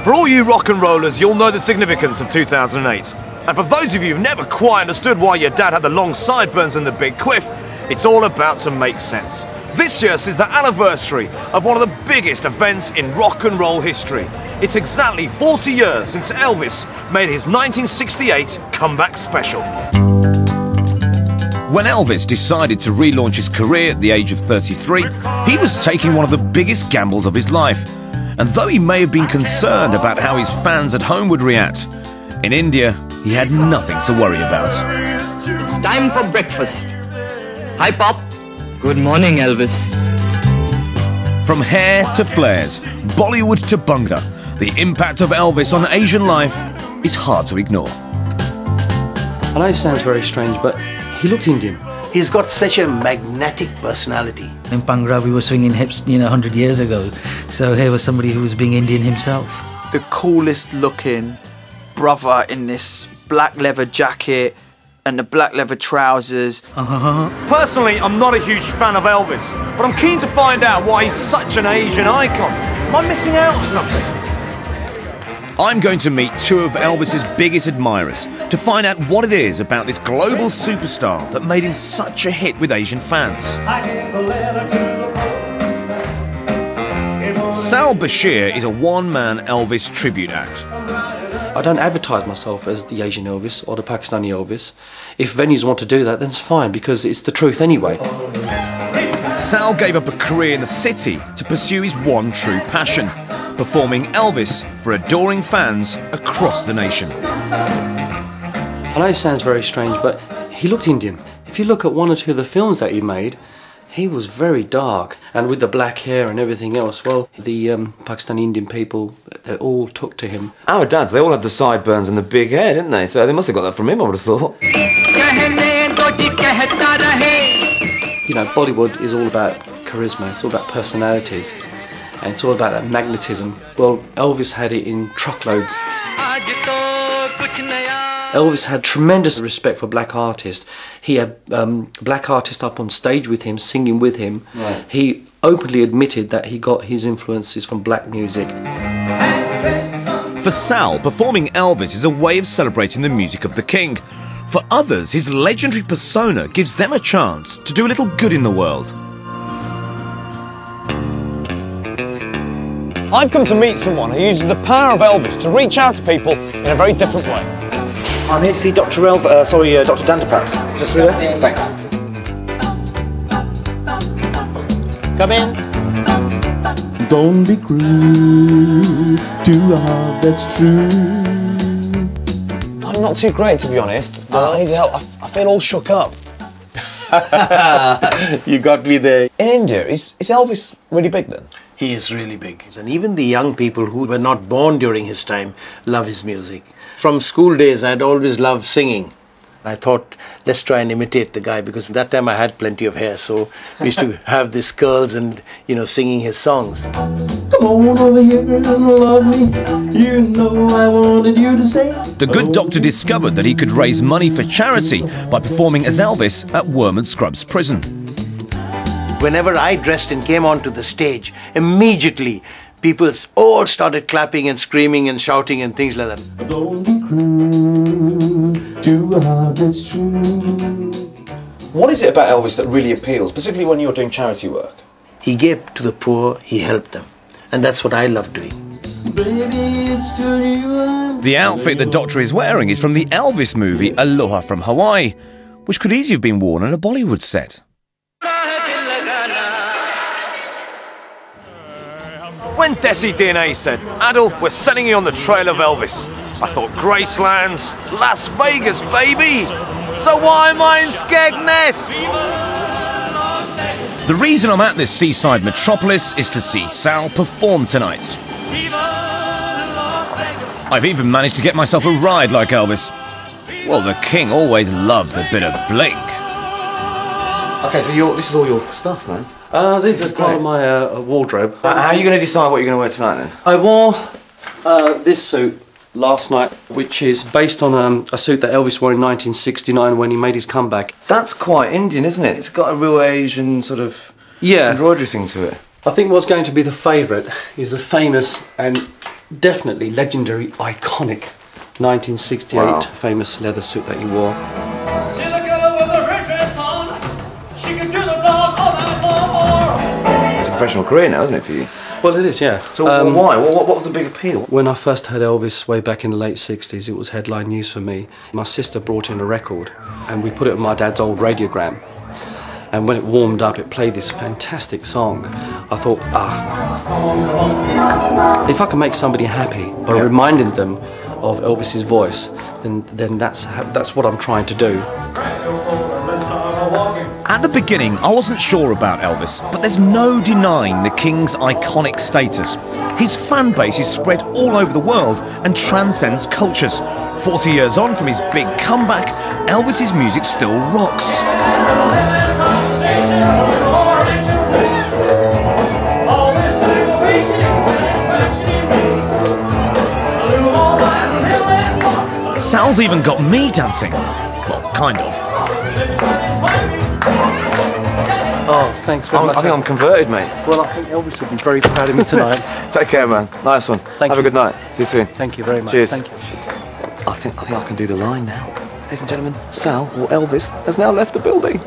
For all you rock and rollers, you'll know the significance of 2008. And for those of you who've never quite understood why your dad had the long sideburns and the big quiff, it's all about to make sense. This year is the anniversary of one of the biggest events in rock and roll history. It's exactly 40 years since Elvis made his 1968 comeback special. When Elvis decided to relaunch his career at the age of 33, he was taking one of the biggest gambles of his life. And though he may have been concerned about how his fans at home would react, in India, he had nothing to worry about. It's time for breakfast. Hi, Pop. Good morning, Elvis. From hair to flares, Bollywood to Bhangra, the impact of Elvis on Asian life is hard to ignore. I know it sounds very strange, but he looked Indian. He's got such a magnetic personality. In Bhangra, we were swinging hips, 100 years ago. So here was somebody who was being Indian himself. The coolest looking brother in this black leather jacket and the black leather trousers. Personally, I'm not a huge fan of Elvis, but I'm keen to find out why he's such an Asian icon. Am I missing out on something? I'm going to meet two of Elvis's biggest admirers to find out what it is about this global superstar that made him such a hit with Asian fans. Sal Bashir is a one-man Elvis tribute act. I don't advertise myself as the Asian Elvis or the Pakistani Elvis. If venues want to do that, then it's fine, because it's the truth anyway. Sal gave up a career in the city to pursue his one true passion, performing Elvis for adoring fans across the nation. I know it sounds very strange, but he looked Indian. If you look at one or two of the films that he made, he was very dark, and with the black hair and everything else, well, the Pakistani Indian people, they all took to him. Our dads, they all had the sideburns and the big hair, didn't they? So they must have got that from him, I would have thought. Bollywood is all about charisma, it's all about personalities, and it's all about that magnetism. Well, Elvis had it in truckloads. Elvis had tremendous respect for black artists. He had black artists up on stage with him, singing with him. Right. He openly admitted that he got his influences from black music. For Sal, performing Elvis is a way of celebrating the music of the king. For others, his legendary persona gives them a chance to do a little good in the world. I've come to meet someone who uses the power of Elvis to reach out to people in a very different way. I'm here to see Dr. Dr. Dantapat. Just through there? Thanks. Come in. Don't be cruel to a heart that's true. I'm not too great, to be honest, but I need help. I feel all shook up. You got me there. In India, is Elvis really big then? He is really big. And even the young people who were not born during his time love his music. From school days, I'd always loved singing. I thought, let's try and imitate the guy, because at that time I had plenty of hair, so we used to have these curls and, singing his songs. Come on over here and love me. You know I wanted you to say. The good doctor discovered that he could raise money for charity by performing as Elvis at Wormwood Scrubs prison. Whenever I dressed and came onto the stage, immediately people all started clapping and screaming and shouting and things like that. Don't be cruel to a heart that's true. What is it about Elvis that really appeals, particularly when you're doing charity work? He gave to the poor, he helped them. And that's what I love doing. Baby, it's to you. The outfit the doctor is wearing is from the Elvis movie Aloha from Hawaii, which could easily have been worn on a Bollywood set. When Desi DNA said, Adil, we're sending you on the trail of Elvis, I thought Graceland's Las Vegas, baby! So why am I in Skegness? The reason I'm at this seaside metropolis is to see Sal perform tonight. I've even managed to get myself a ride like Elvis. Well, the king always loved a bit of bling. Okay, so this is all your stuff, man. This is part of my wardrobe. How are you going to decide what you're going to wear tonight, then? I wore this suit Last Night, which is based on a suit that Elvis wore in 1969 when he made his comeback. That's quite Indian, isn't it? It's got a real Asian sort of embroidery thing to it. I think what's going to be the favourite is the famous and definitely legendary, iconic 1968 famous leather suit that he wore. See the girl with the red dress on, she can do the dog all night long. It's a professional career now, isn't it, for you? Well, it is, yeah. So why? What was the big appeal? When I first heard Elvis way back in the late 60s, it was headline news for me. My sister brought in a record and we put it on my dad's old radiogram. And when it warmed up, it played this fantastic song. I thought, if I can make somebody happy by reminding them of Elvis's voice, then that's what I'm trying to do. At the beginning, I wasn't sure about Elvis, but there's no denying the King's iconic status. His fan base is spread all over the world and transcends cultures. 40 years on from his big comeback, Elvis's music still rocks. Sal's even got me dancing. Well, kind of. Oh, thanks very much. I think I'm converted, mate. Well, I think Elvis would be very proud of me tonight. Take care, man. Nice one. Have a good night. See you soon. Thank you very much. Cheers. Thank you. I think I can do the line now. Ladies and gentlemen, Sal, or Elvis, has now left the building.